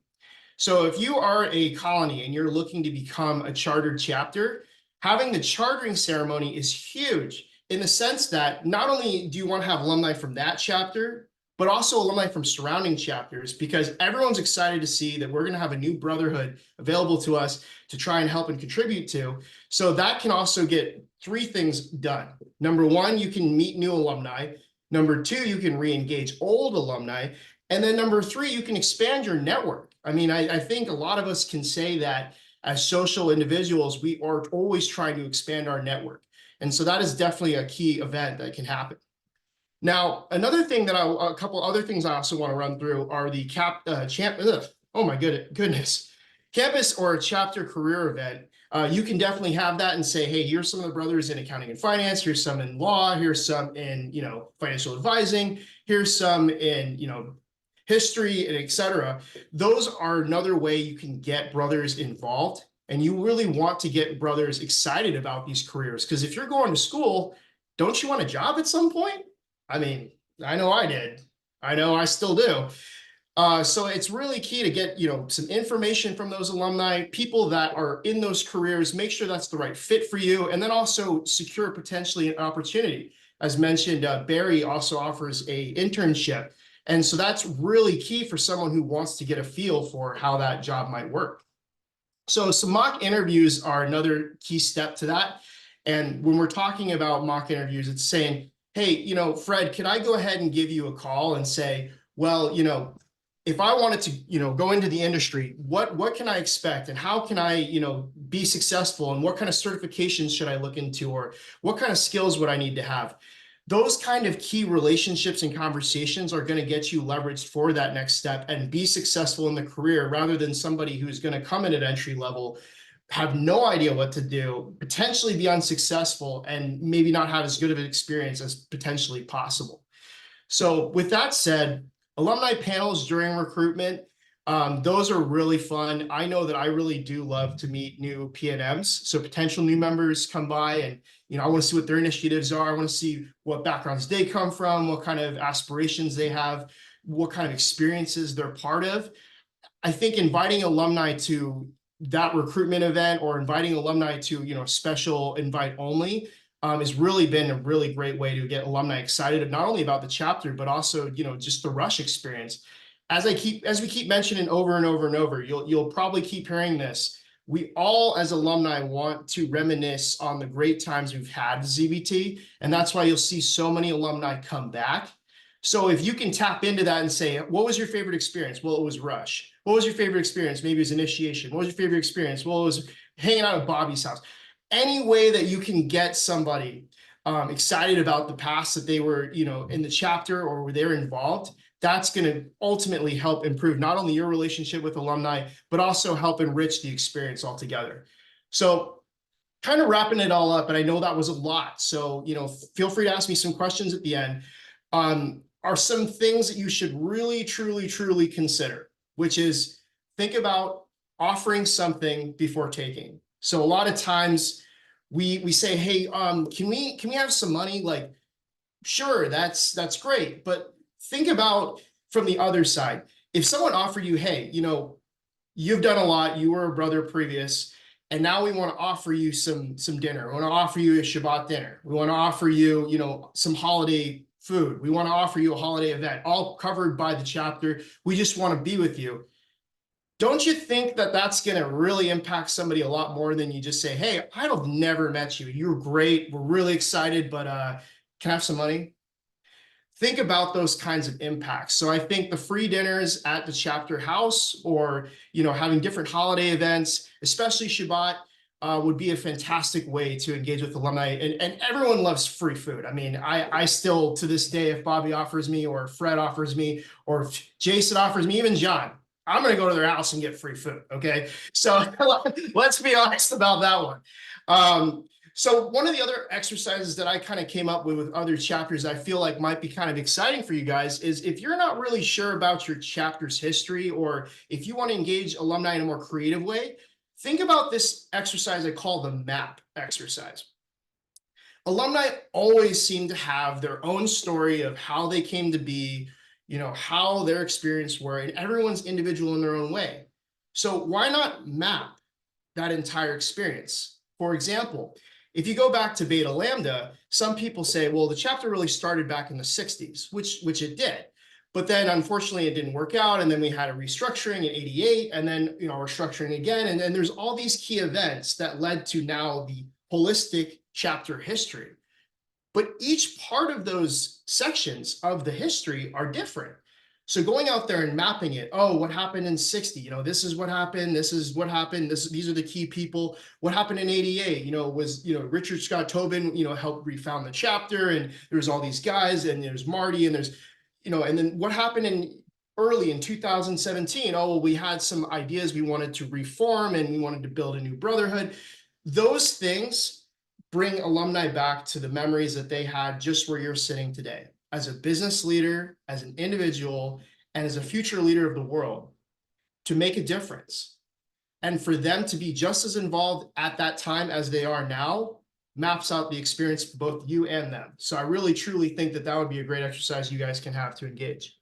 E: So if you are a colony and you're looking to become a chartered chapter, having the chartering ceremony is huge in the sense that not only do you want to have alumni from that chapter, but also alumni from surrounding chapters, because everyone's excited to see that we're going to have a new brotherhood available to us to try and help and contribute to. So that can also get 3 things done. Number 1, you can meet new alumni. Number 2, you can re-engage old alumni. And then number 3, you can expand your network. I mean, I think a lot of us can say that as social individuals, we are always trying to expand our network. And so that is definitely a key event that can happen. Now, another thing that a couple other things I also want to run through are the goodness, campus or chapter career event. You can definitely have that and say, hey, here's some of the brothers in accounting and finance, here's some in law, here's some in, financial advising, here's some in, history, and etc. Those are another way you can get brothers involved. And you really want to get brothers excited about these careers, because if you're going to school, don't you want a job at some point? I mean, I know I did. I know I still do. So it's really key to get, some information from those alumni, people that are in those careers, make sure that's the right fit for you, and then also secure potentially an opportunity. As mentioned, Barry also offers a internship. And so that's really key for someone who wants to get a feel for how that job might work. So some mock interviews are another key step to that. And when we're talking about mock interviews, it's saying, hey, Fred, can I go ahead and give you a call and say, well, if I wanted to, go into the industry, what can I expect, and how can I, be successful, and what kind of certifications should I look into, or what kind of skills would I need to have? Those kind of key relationships and conversations are going to get you leveraged for that next step and be successful in the career, rather than somebody who's going to come in at entry level, have no idea what to do, potentially be unsuccessful, and maybe not have as good of an experience as potentially possible. So with that said, alumni panels during recruitment, those are really fun. I know that I really do love to meet new PNMs. So potential new members come by, and I want to see what their initiatives are. I want to see what backgrounds they come from, what kind of aspirations they have, what kind of experiences they're part of. I think inviting alumni to that recruitment event, or inviting alumni to, special invite only, has really been a really great way to get alumni excited, not only about the chapter, but also, just the Rush experience. As we keep mentioning over and over and over, you'll probably keep hearing this. We all, as alumni, want to reminisce on the great times we've had at ZBT, and that's why you'll see so many alumni come back. So if you can tap into that and say, what was your favorite experience? Well, it was Rush. What was your favorite experience? Maybe it was initiation. What was your favorite experience? Well, it was hanging out at Bobby's house. Any way that you can get somebody excited about the past that they were, in the chapter, or were they're involved, that's going to ultimately help improve not only your relationship with alumni, but also help enrich the experience altogether. So kind of wrapping it all up, and I know that was a lot. So, feel free to ask me some questions at the end. Are some things that you should really, truly, truly consider, which is think about offering something before taking. So a lot of times we say, hey, can we have some money? Like, sure, that's great, but think about from the other side. If someone offered you, hey, you've done a lot, you were a brother previous, and now we want to offer you some dinner. We want to offer you a Shabbat dinner. We want to offer you, some holiday food. We want to offer you a holiday event, all covered by the chapter. We just want to be with you. Don't you think that that's going to really impact somebody a lot more than you just say, hey, I've never met you. You're great. We're really excited, but can I have some money? Think about those kinds of impacts. So I think the free dinners at the chapter house, or, having different holiday events, especially Shabbat, would be a fantastic way to engage with alumni. And everyone loves free food. I mean, I still, to this day, if Bobby offers me, or Fred offers me, or if Jason offers me, even John, I'm going to go to their house and get free food. Okay. So let's be honest about that one. So one of the other exercises that I kind of came up with other chapters I feel like might be kind of exciting for you guys is, if you're not really sure about your chapter's history, or if you want to engage alumni in a more creative way, think about this exercise I call the MAP exercise. Alumni always seem to have their own story of how they came to be, how their experience were, and everyone's individual in their own way. So why not map that entire experience? For example, if you go back to Beta Lambda, some people say, well, the chapter really started back in the 60s, which it did. But then unfortunately it didn't work out. And then we had a restructuring in 88 and then, restructuring again. And then there's all these key events that led to now the holistic chapter history. But each part of those sections of the history are different. So going out there and mapping it, oh, what happened in 60? This is what happened. This is what happened. These are the key people. What happened in 88? Was Richard Scott Tobin, helped refound the chapter, and there's all these guys, and there's Marty, and there's, and then what happened in early in 2017? Oh, well, we had some ideas we wanted to reform, and we wanted to build a new brotherhood. Those things bring alumni back to the memories that they had just where you're sitting today, as a business leader, as an individual, and as a future leader of the world, to make a difference. And for them to be just as involved at that time as they are now maps out the experience for both you and them. So I really, truly think that that would be a great exercise you guys can have to engage.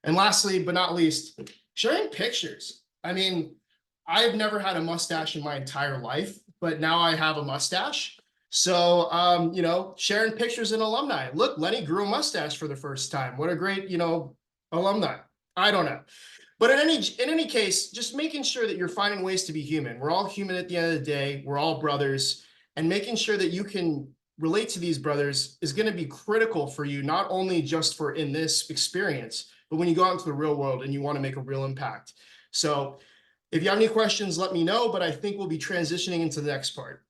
E: And lastly, but not least, sharing pictures. I mean, I've never had a mustache in my entire life, but now I have a mustache. So, sharing pictures in alumni. Look, Lenny grew a mustache for the first time. What a great, alumni. I don't know. But in any case, just making sure that you're finding ways to be human. We're all human at the end of the day. We're all brothers. And making sure that you can relate to these brothers is going to be critical for you, not only just for in this experience, but when you go out into the real world and you want to make a real impact. So if you have any questions, let me know, but I think we'll be transitioning into the next part.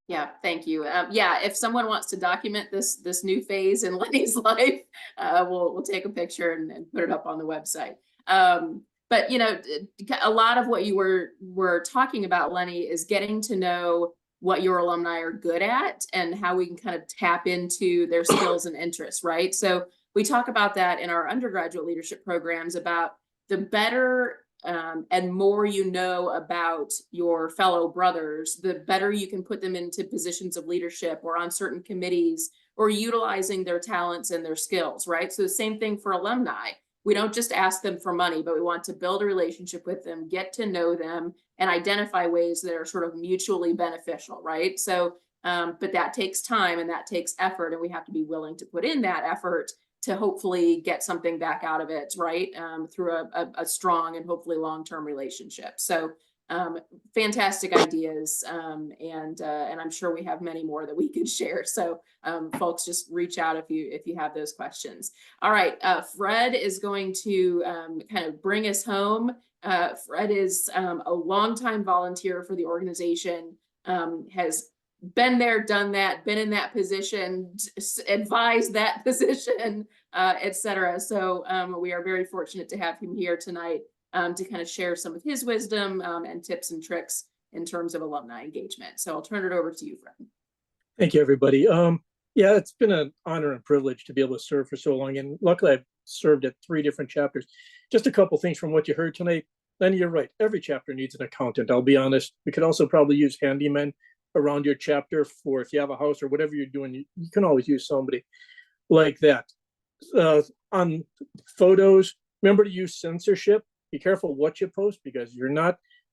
A: Yeah, thank you. If someone wants to document this new phase in Lenny's life, we'll take a picture and put it up on the website. But a lot of what you were talking about, Lenny, is getting to know what your alumni are good at and how we can kind of tap into their skills and interests, right? So we talk about that in our undergraduate leadership programs, about the better and more you know about your fellow brothers, the better you can put them into positions of leadership or on certain committees or utilizing their talents and their skills, right? So the same thing for alumni. We don't just ask them for money, but we want to build a relationship with them, get to know them, and identify ways that are sort of mutually beneficial, right? So, but that takes time and that takes effort, and we have to be willing to put in that effort to hopefully get something back out of it, right? Through a strong and hopefully long-term relationship. So fantastic ideas. And I'm sure we have many more that we could share. So folks, just reach out if you have those questions. All right, Fred is going to kind of bring us home. Fred is a longtime volunteer for the organization, has been there, done that, been in that position, advised that position, etc. So we are very fortunate to have him here tonight to kind of share some of his wisdom and tips and tricks in terms of alumni engagement. So I'll turn it over to you, Fred.
C: Thank you, everybody. Yeah, it's been an honor and privilege to be able to serve for so long. And luckily, I've served at 3 different chapters. Just a couple things from what you heard tonight. Lenny, you're right. Every chapter needs an accountant. I'll be honest. We could also probably use handymen around your chapter for if you have a house or whatever you're doing. You can always use somebody like that. On photos, remember to use censorship. Be careful what you post, because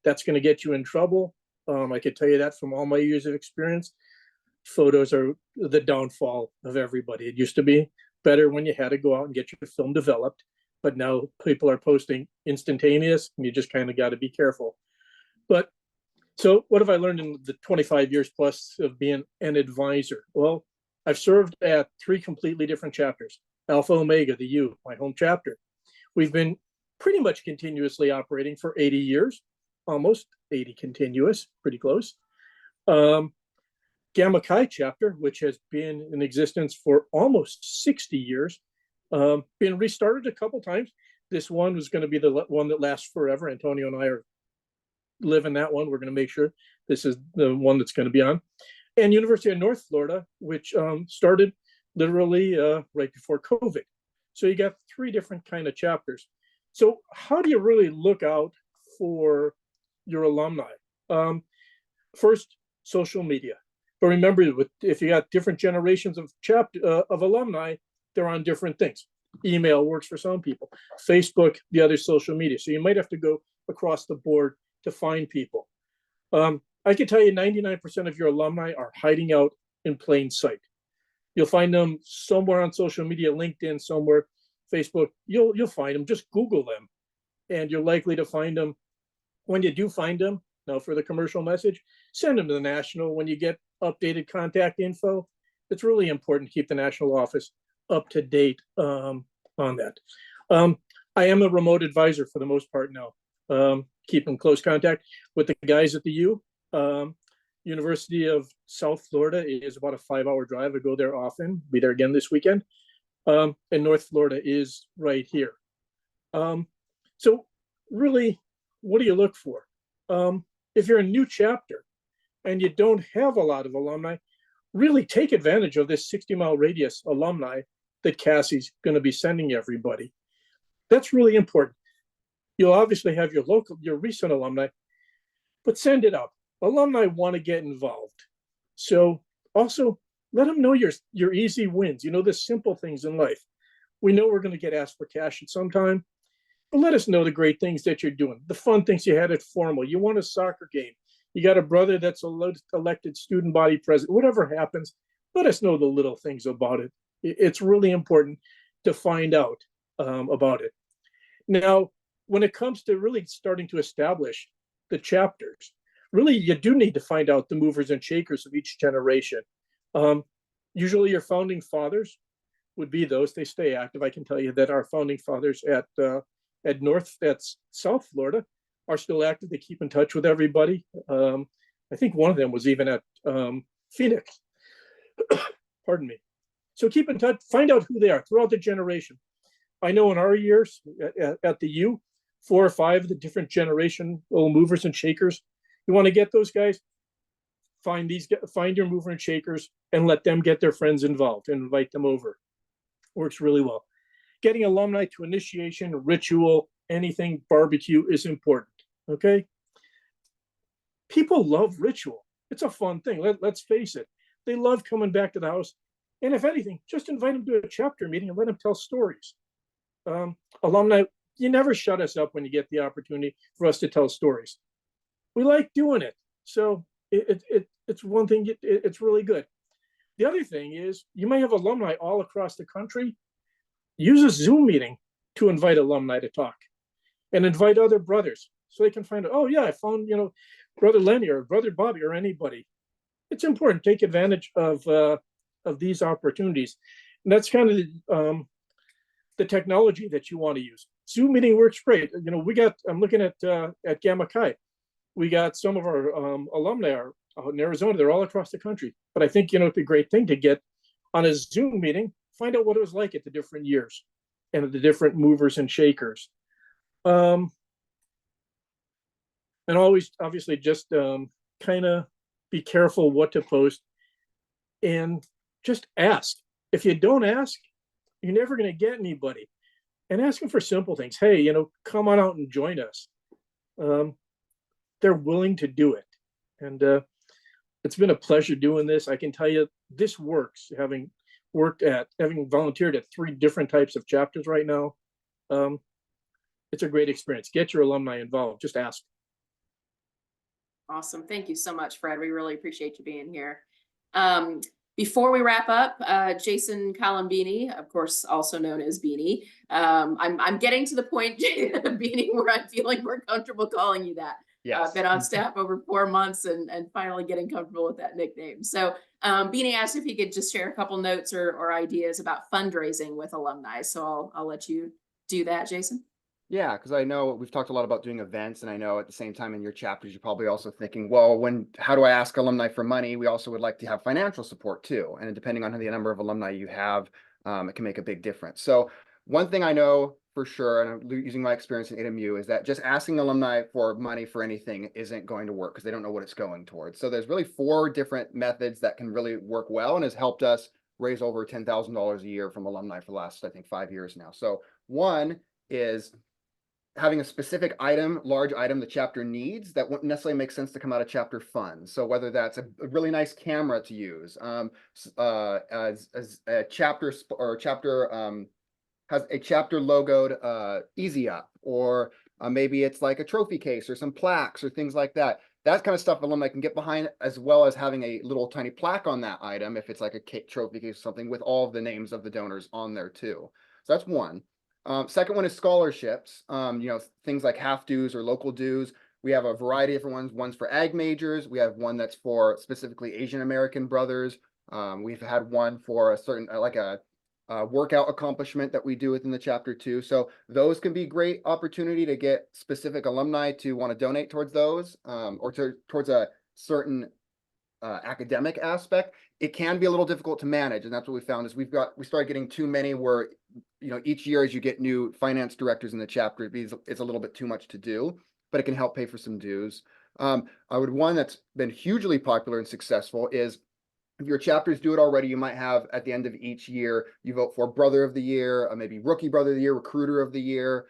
C: that's going to get you in trouble. I can tell you that from all my years of experience. Photos are the downfall of everybody. It used to be better when you had to go out and get your film developed, but now people are posting instantaneous, and you just kind of got to be careful. But so what have I learned in the 25 years plus of being an advisor? Well, I've served at 3 completely different chapters. Alpha Omega, the U, my home chapter. We've been pretty much continuously operating for 80 years, almost 80 continuous, pretty close. Gamma Chi chapter, which has been in existence for almost 60 years, been restarted a couple times. This one was going to be the one that lasts forever. Antonio and I are living that one. We're going to make sure this is the one that's going to be on. And University of North Florida, which started literally right before COVID. So you got 3 different kind of chapters. So how do you really look out for your alumni? First, social media. But remember, if you got different generations of alumni, they're on different things. Email works for some people. Facebook, the other social media. So you might have to go across the board to find people. I can tell you 99% of your alumni are hiding out in plain sight. You'll find them somewhere on social media, LinkedIn, somewhere. Facebook, you'll find them. Just Google them, and you're likely to find them. When you do find them, now for the commercial message, send them to the national. When you get updated contact info, it's really important to keep the national office up to date on that. I am a remote advisor for the most part now, keeping close contact with the guys at the U. University of South Florida is about a 5-hour drive. I go there often, be there again this weekend. And North Florida is right here. So really, what do you look for? If you're a new chapter and you don't have a lot of alumni, really take advantage of this 60-mile radius alumni that Cassie's going to be sending everybody. That's really important. You'll obviously have your recent alumni, but send it out. Alumni want to get involved. So also let them know your easy wins, the simple things in life. We know we're going to get asked for cash at some time, but let us know the great things that you're doing, the fun things you had at formal. You won a soccer game. You got a brother that's elected student body president. Whatever happens, let us know the little things about it. It's really important to find out about it. Now, when it comes to really starting to establish the chapters, really you do need to find out the movers and shakers of each generation. Usually your founding fathers would be those. They stay active. I can tell you that our founding fathers at South Florida are still active. They keep in touch with everybody. I think one of them was even at Phoenix. Pardon me. So keep in touch, find out who they are throughout the generation. I know in our years at the U, 4 or 5 of the different generational movers and shakers. You want to get those guys, find your mover and shakers and let them get their friends involved and invite them over. Works really well. Getting alumni to initiation, ritual, anything, barbecue is important, okay? People love ritual. It's a fun thing. Let's face it. They love coming back to the house. And if anything, just invite them to a chapter meeting and let them tell stories. Alumni, you never shut us up when you get the opportunity for us to tell stories. We like doing it. So it's one thing, it's really good. The other thing is you may have alumni all across the country. Use a Zoom meeting to invite alumni to talk and invite other brothers so they can find out, oh yeah, I found, Brother Lenny or Brother Bobby or anybody. It's important to take advantage of these opportunities. And that's kind of the technology that you want to use. Zoom meeting works great. I'm looking at Gamma Chi. We got some of our alumni are out in Arizona. They're all across the country. But I think, it's a great thing to get on a Zoom meeting, find out what it was like at the different years and the different movers and shakers. And always, obviously, just kind of be careful what to post and just ask. If you don't ask, you're never going to get anybody. And ask them for simple things. Hey, come on out and join us. They're willing to do it. And it's been a pleasure doing this. I can tell you this works, having volunteered at 3 different types of chapters right now. It's a great experience. Get your alumni involved. Just ask.
A: Awesome. Thank you so much, Fred. We really appreciate you being here. Before we wrap up, Jason Colombini, of course, also known as Beanie. I'm getting to the point, Beanie, where I'm feeling more comfortable calling you that.
G: Yes.
A: Been on staff over 4 months and finally getting comfortable with that nickname. So Beanie asked if he could just share a couple notes or ideas about fundraising with alumni. So I'll let you do that, Jason.
G: Yeah, because I know we've talked a lot about doing events, and I know at the same time in your chapters, you're probably also thinking, well, how do I ask alumni for money? We also would like to have financial support too. And depending on the number of alumni you have, it can make a big difference. So one thing I know for sure, and I'm using my experience in AMU, is that just asking alumni for money for anything isn't going to work because they don't know what it's going towards. So there's really 4 different methods that can really work well and has helped us raise over $10,000 a year from alumni for the last, I think, 5 years now. So one is having a specific item, large item the chapter needs that won't necessarily make sense to come out of chapter funds. So whether that's a really nice camera to use, as a chapter has a chapter logoed Easy Up, or maybe it's like a trophy case or some plaques or things like that. That kind of stuff alumni can get behind, as well as having a little tiny plaque on that item if it's like a trophy case or something with all of the names of the donors on there too. So that's one. Second one is scholarships, things like half dues or local dues. We have a variety of different ones. One's for ag majors. We have one that's for specifically Asian American brothers. We've had one for a certain, workout accomplishment that we do within the chapter too. So those can be great opportunity to get specific alumni to want to donate towards those, or towards a certain academic aspect. It can be a little difficult to manage, and that's what we found is we started getting too many where, each year as you get new finance directors in the chapter, it's a little bit too much to do, but it can help pay for some dues. One that's been hugely popular and successful is, if your chapters do it already, you might have at the end of each year, you vote for Brother of the Year, maybe Rookie Brother of the Year, Recruiter of the Year,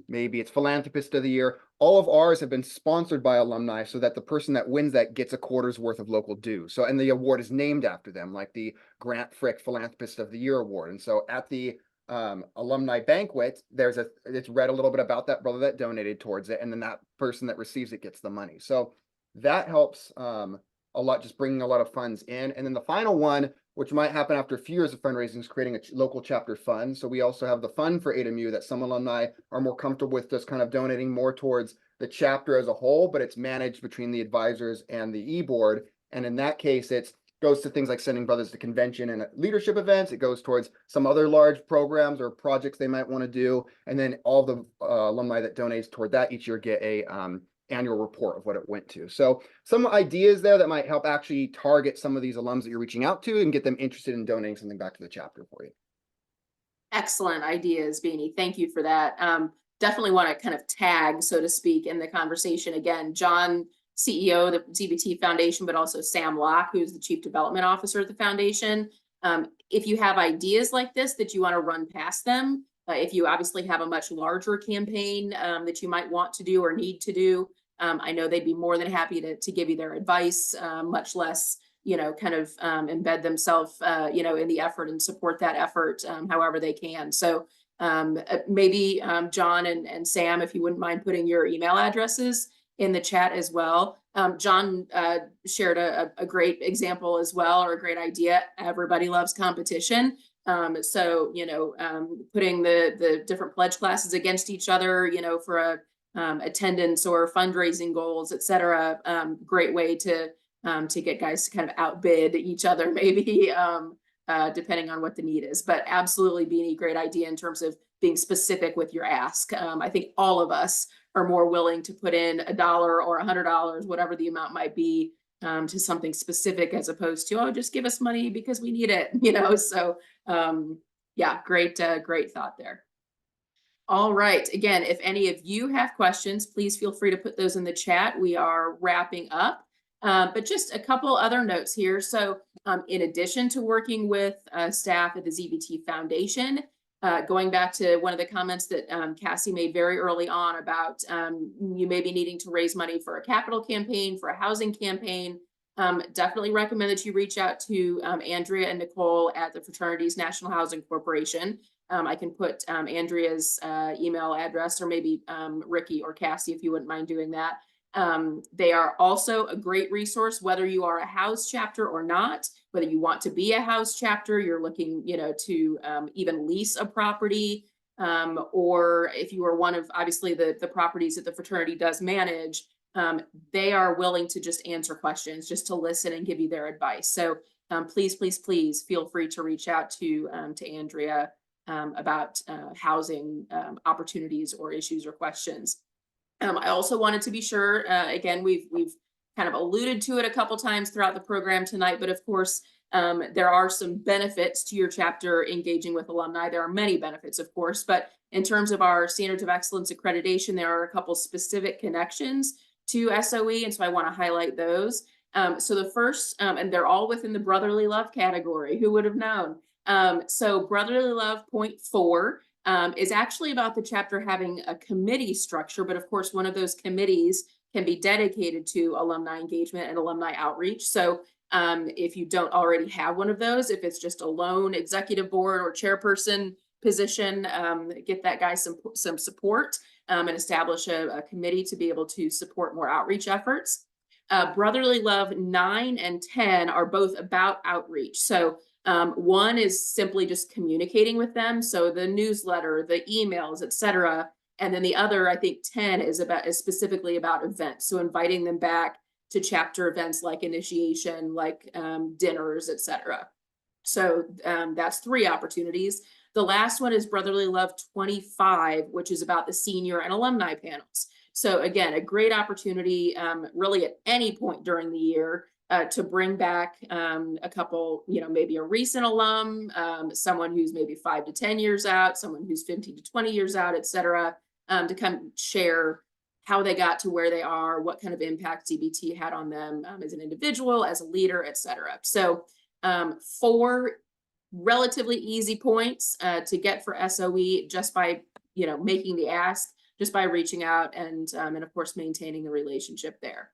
G: maybe it's Philanthropist of the Year. All of ours have been sponsored by alumni so that the person that wins that gets a quarter's worth of local dues. So, and the award is named after them, like the Grant Frick Philanthropist of the Year Award. And so at the alumni banquet, it's read a little bit about that brother that donated towards it, and then that person that receives it gets the money. So that helps a lot, just bringing a lot of funds in. And then the final one, which might happen after a few years of fundraising, is creating a local chapter fund. So we also have the fund for ADMU that some alumni are more comfortable with just kind of donating more towards the chapter as a whole, but it's managed between the advisors and the e-board. And in that case, it goes to things like sending brothers to convention and leadership events. It goes towards some other large programs or projects they might want to do. And then all the alumni that donates toward that each year get a annual report of what it went to. So some ideas there that might help actually target some of these alums that you're reaching out to and get them interested in donating something back to the chapter for you.
A: Excellent ideas, Beanie. Thank you for that. Definitely want to kind of tag, so to speak, in the conversation. Again, John, CEO of the ZBT Foundation, but also Sam Locke, who's the Chief Development Officer at the foundation. If you have ideas like this that you want to run past them, if you obviously have a much larger campaign that you might want to do or need to do, I know they'd be more than happy to give you their advice, much less, kind of embed themselves, in the effort and support that effort however they can. So maybe John and Sam, if you wouldn't mind putting your email addresses in the chat as well. John shared a great example as well, or a great idea. Everybody loves competition. So, putting the different pledge classes against each other, for attendance or fundraising goals, et cetera. Great way to get guys to kind of outbid each other, maybe, depending on what the need is. But absolutely, Beanie, great idea in terms of being specific with your ask. I think all of us are more willing to put in $1 or $100, whatever the amount might be, to something specific, as opposed to, oh, just give us money because we need it, So yeah, great thought there. All right. Again, if any of you have questions, please feel free to put those in the chat. We are wrapping up, but just a couple other notes here. So in addition to working with staff at the ZBT Foundation, going back to one of the comments that Cassie made very early on about you may be needing to raise money for a capital campaign, for a housing campaign, definitely recommend that you reach out to Andrea and Nicole at the Fraternities National Housing Corporation. I can put Andrea's email address, or maybe Ricky or Cassie, if you wouldn't mind doing that. They are also a great resource, whether you are a house chapter or not, whether you want to be a house chapter, you're looking, to even lease a property, or if you are one of, obviously, the properties that the fraternity does manage, they are willing to just answer questions, just to listen and give you their advice. So please, please, please feel free to reach out to Andrea about housing opportunities or issues or questions. I also wanted to be sure, again, we've kind of alluded to it a couple times throughout the program tonight, but of course, there are some benefits to your chapter engaging with alumni. There are many benefits, of course, but in terms of our Standards of Excellence accreditation, there are a couple specific connections to SOE, and so I want to highlight those. So the first, and they're all within the brotherly love category. Who would have known? So brotherly love point 4 is actually about the chapter having a committee structure, but of course, one of those committees can be dedicated to alumni engagement and alumni outreach. So if you don't already have one of those, if it's just a lone executive board or chairperson position, get that guy some support and establish a committee to be able to support more outreach efforts. Brotherly Love 9 and 10 are both about outreach. So One is simply just communicating with them. So the newsletter, the emails, etc. And then the other, I think 10 is specifically about events. So inviting them back to chapter events like initiation, like dinners, etc. So that's 3 opportunities. The last one is Brotherly Love 25, which is about the senior and alumni panels. So again, a great opportunity really at any point during the year to bring back a couple, maybe a recent alum, someone who's maybe 5 to 10 years out, someone who's 15 to 20 years out, et cetera, to come share how they got to where they are, what kind of impact ZBT had on them as an individual, as a leader, et cetera. So 4 relatively easy points to get for SOE just by, making the ask, just by reaching out and of course, maintaining the relationship there.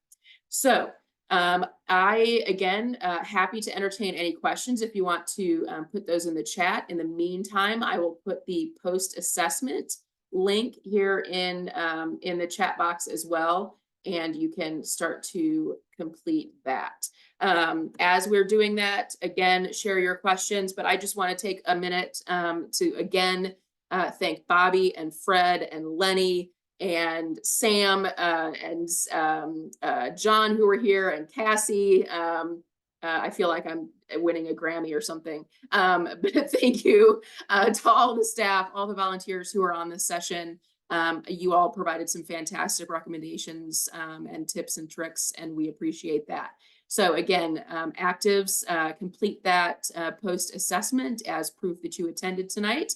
A: So I, again, happy to entertain any questions if you want to put those in the chat. In the meantime, I will put the post-assessment link here in the chat box as well, and you can start to complete that. As we're doing that, again, share your questions, but I just want to take a minute to again thank Bobby and Fred and Lenny and Sam and John, who were here, and Cassie. I feel like I'm winning a Grammy or something. But thank you to all the staff, all the volunteers who are on this session. You all provided some fantastic recommendations and tips and tricks, and we appreciate that. So again, actives, complete that post-assessment as proof that you attended tonight.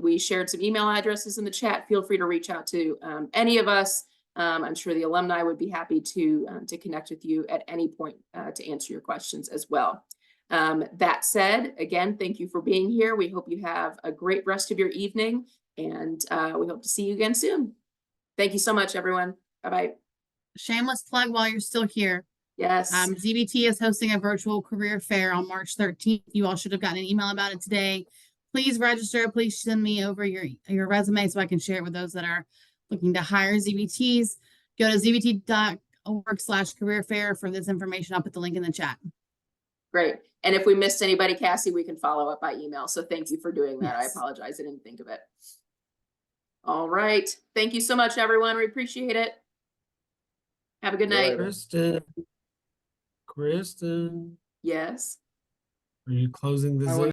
A: We shared some email addresses in the chat. Feel free to reach out to any of us. I'm sure the alumni would be happy to connect with you at any point to answer your questions as well. That said, again, thank you for being here. We hope you have a great rest of your evening, and we hope to see you again soon. Thank you so much, everyone. Bye-bye.
D: Shameless plug while you're still here.
A: Yes.
D: ZBT is hosting a virtual career fair on March 13th. You all should have gotten an email about it today. Please register. Please send me over your resume so I can share it with those that are looking to hire ZBTs. Go to zbt.org/career fair for this information. I'll put the link in the chat.
A: Great. And if we missed anybody, Cassie, we can follow up by email. So thank you for doing that.
D: Yes.
A: I apologize. I didn't think of it. All right. Thank you so much, everyone. We appreciate it. Have a good night.
H: Kristen,
A: Yes.
H: are you closing the
C: I
H: Zoom?
C: wanna